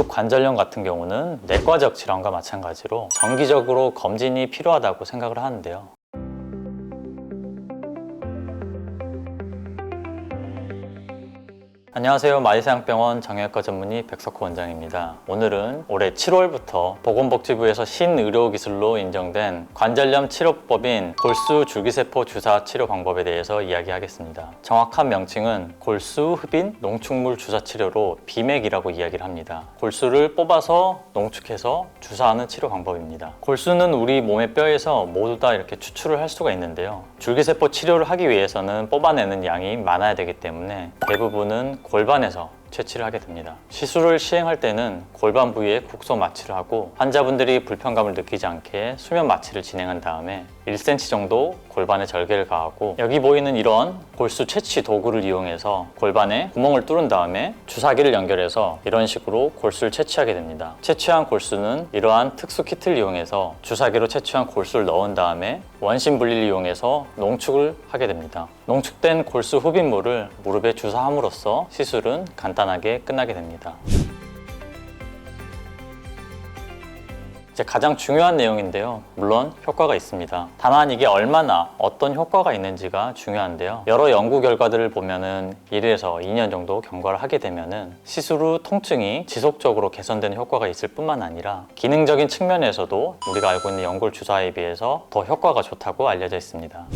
무릎 관절염 같은 경우는 내과적 질환과 마찬가지로 정기적으로 검진이 필요하다고 생각을 하는데요. 안녕하세요. 마이세양병원 정형외과 전문의 백석호 원장입니다. 오늘은 올해 7월부터 보건복지부에서 신의료기술로 인정된 관절염 치료법인 골수 줄기세포 주사 치료 방법에 대해서 이야기하겠습니다. 정확한 명칭은 골수 흡인 농축물 주사 치료로 비맥이라고 이야기를 합니다. 골수를 뽑아서 농축해서 주사하는 치료 방법입니다. 골수는 우리 몸의 뼈에서 모두 다 이렇게 추출을 할 수가 있는데요. 줄기세포 치료를 하기 위해서는 뽑아내는 양이 많아야 되기 때문에 대부분은 골반에서 채취를 하게 됩니다. 시술을 시행할 때는 골반 부위에 국소 마취를 하고 환자분들이 불편감을 느끼지 않게 수면 마취를 진행한 다음에 1cm 정도 골반에 절개를 가하고 여기 보이는 이런 골수 채취 도구를 이용해서 골반에 구멍을 뚫은 다음에 주사기를 연결해서 이런 식으로 골수를 채취하게 됩니다. 채취한 골수는 이러한 특수 키트를 이용해서 주사기로 채취한 골수를 넣은 다음에 원심 분리를 이용해서 농축을 하게 됩니다. 농축된 골수 흡입물을 무릎에 주사함으로써 시술은 간단하게 끝나게 됩니다. 이제 가장 중요한 내용인데요. 물론 효과가 있습니다. 다만 이게 얼마나 어떤 효과가 있는지가 중요한데요. 여러 연구 결과들을 보면은 1에서 2년 정도 경과를 하게 되면은 시술 후 통증이 지속적으로 개선되는 효과가 있을 뿐만 아니라 기능적인 측면에서도 우리가 알고 있는 연골 주사에 비해서 더 효과가 좋다고 알려져 있습니다.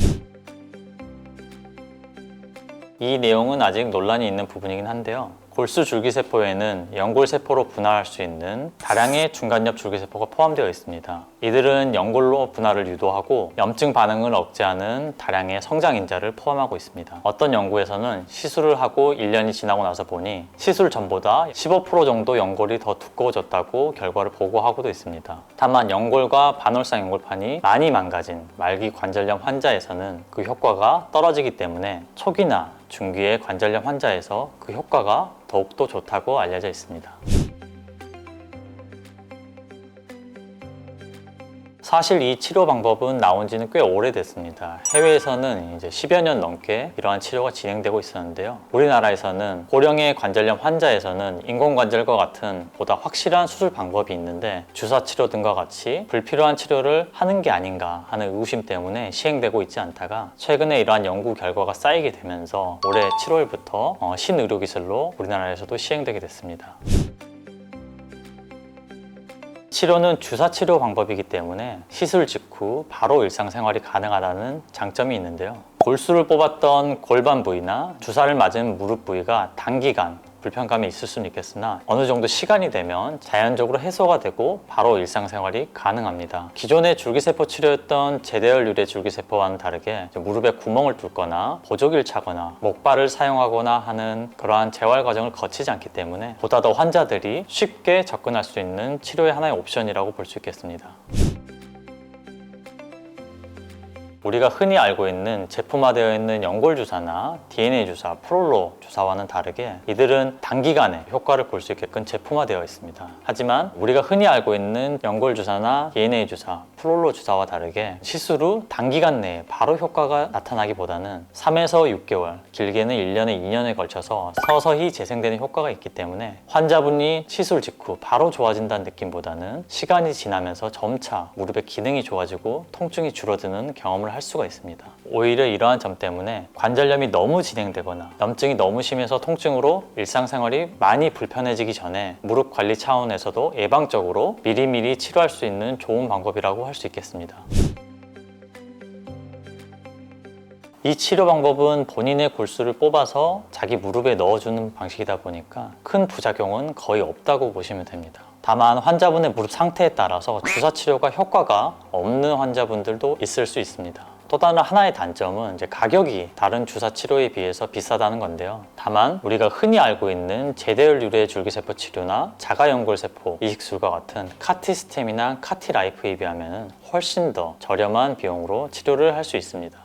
이 내용은 아직 논란이 있는 부분이긴 한데요. 골수 줄기세포에는 연골세포로 분할할 수 있는 다량의 중간엽 줄기세포가 포함되어 있습니다. 이들은 연골로 분할을 유도하고 염증 반응을 억제하는 다량의 성장인자를 포함하고 있습니다. 어떤 연구에서는 시술을 하고 1년이 지나고 나서 보니 시술 전보다 15% 정도 연골이 더 두꺼워졌다고 결과를 보고하고도 있습니다. 다만 연골과 반월상 연골판이 많이 망가진 말기 관절염 환자에서는 그 효과가 떨어지기 때문에 초기나 중기의 관절염 환자에서 그 효과가 더욱더 좋다고 알려져 있습니다. 사실 이 치료 방법은 나온 지는 꽤 오래됐습니다. 해외에서는 이제 10여 년 넘게 이러한 치료가 진행되고 있었는데요. 우리나라에서는 고령의 관절염 환자에서는 인공관절과 같은 보다 확실한 수술 방법이 있는데 주사 치료 등과 같이 불필요한 치료를 하는 게 아닌가 하는 의구심 때문에 시행되고 있지 않다가 최근에 이러한 연구 결과가 쌓이게 되면서 올해 7월부터 신의료기술로 우리나라에서도 시행되게 됐습니다. 치료는 주사 치료 방법이기 때문에 시술 직후 바로 일상생활이 가능하다는 장점이 있는데요. 골수를 뽑았던 골반 부위나 주사를 맞은 무릎 부위가 단기간 불편감이 있을 수는 있겠으나 어느 정도 시간이 되면 자연적으로 해소가 되고 바로 일상생활이 가능합니다. 기존의 줄기세포 치료였던 제대열 유래 줄기세포와는 다르게 무릎에 구멍을 뚫거나 보조기를 차거나 목발을 사용하거나 하는 그러한 재활 과정을 거치지 않기 때문에 보다 더 환자들이 쉽게 접근할 수 있는 치료의 하나의 옵션이라고 볼 수 있겠습니다. 우리가 흔히 알고 있는 제품화되어 있는 연골 주사나 DNA 주사, 프롤로 주사와는 다르게 이들은 단기간에 효과를 볼 수 있게끔 제품화되어 있습니다. 하지만 우리가 흔히 알고 있는 연골 주사나 DNA 주사, 프롤로 주사와 다르게 시술 후 단기간 내에 바로 효과가 나타나기보다는 3에서 6개월, 길게는 1년에 2년에 걸쳐서 서서히 재생되는 효과가 있기 때문에 환자분이 시술 직후 바로 좋아진다는 느낌보다는 시간이 지나면서 점차 무릎의 기능이 좋아지고 통증이 줄어드는 경험을 할 수가 있습니다. 오히려 이러한 점 때문에 관절염이 너무 진행되거나 염증이 너무 심해서 통증으로 일상생활이 많이 불편해지기 전에 무릎 관리 차원에서도 예방적으로 미리미리 치료할 수 있는 좋은 방법이라고 할 수 있겠습니다. 이 치료 방법은 본인의 골수를 뽑아서 자기 무릎에 넣어주는 방식이다 보니까 큰 부작용은 거의 없다고 보시면 됩니다. 다만 환자분의 무릎 상태에 따라서 주사 치료가 효과가 없는 환자분들도 있을 수 있습니다. 또 다른 하나의 단점은 이제 가격이 다른 주사 치료에 비해서 비싸다는 건데요. 다만 우리가 흔히 알고 있는 제대열 유래 줄기세포 치료나 자가연골세포 이식술과 같은 카티스템이나 카티라이프에 비하면 훨씬 더 저렴한 비용으로 치료를 할 수 있습니다.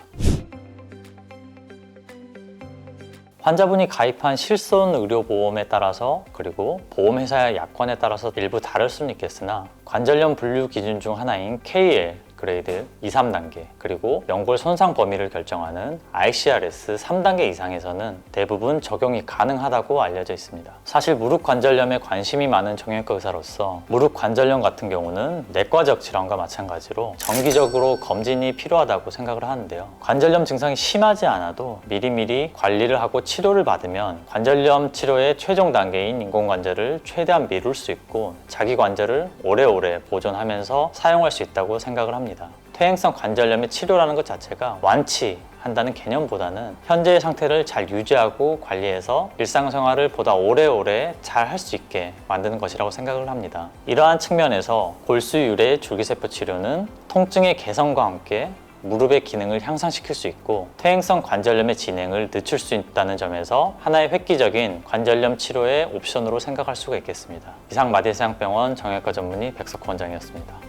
환자분이 가입한 실손의료보험에 따라서 그리고 보험회사의 약관에 따라서 일부 다를 수는 있겠으나 관절염 분류 기준 중 하나인 KL 그레이드 2, 3단계, 그리고 연골 손상 범위를 결정하는 ICRS 3단계 이상에서는 대부분 적용이 가능하다고 알려져 있습니다. 사실 무릎 관절염에 관심이 많은 정형외과 의사로서 무릎 관절염 같은 경우는 내과적 질환과 마찬가지로 정기적으로 검진이 필요하다고 생각을 하는데요. 관절염 증상이 심하지 않아도 미리미리 관리를 하고 치료를 받으면 관절염 치료의 최종 단계인 인공관절을 최대한 미룰 수 있고 자기 관절을 오래오래 보존하면서 사용할 수 있다고 생각을 합니다. 퇴행성 관절염의 치료라는 것 자체가 완치한다는 개념보다는 현재의 상태를 잘 유지하고 관리해서 일상생활을 보다 오래오래 잘 할 수 있게 만드는 것이라고 생각을 합니다. 이러한 측면에서 골수유래 줄기세포 치료는 통증의 개선과 함께 무릎의 기능을 향상시킬 수 있고 퇴행성 관절염의 진행을 늦출 수 있다는 점에서 하나의 획기적인 관절염 치료의 옵션으로 생각할 수가 있겠습니다. 이상 마디해상병원 정형외과 전문의 백석호 원장이었습니다.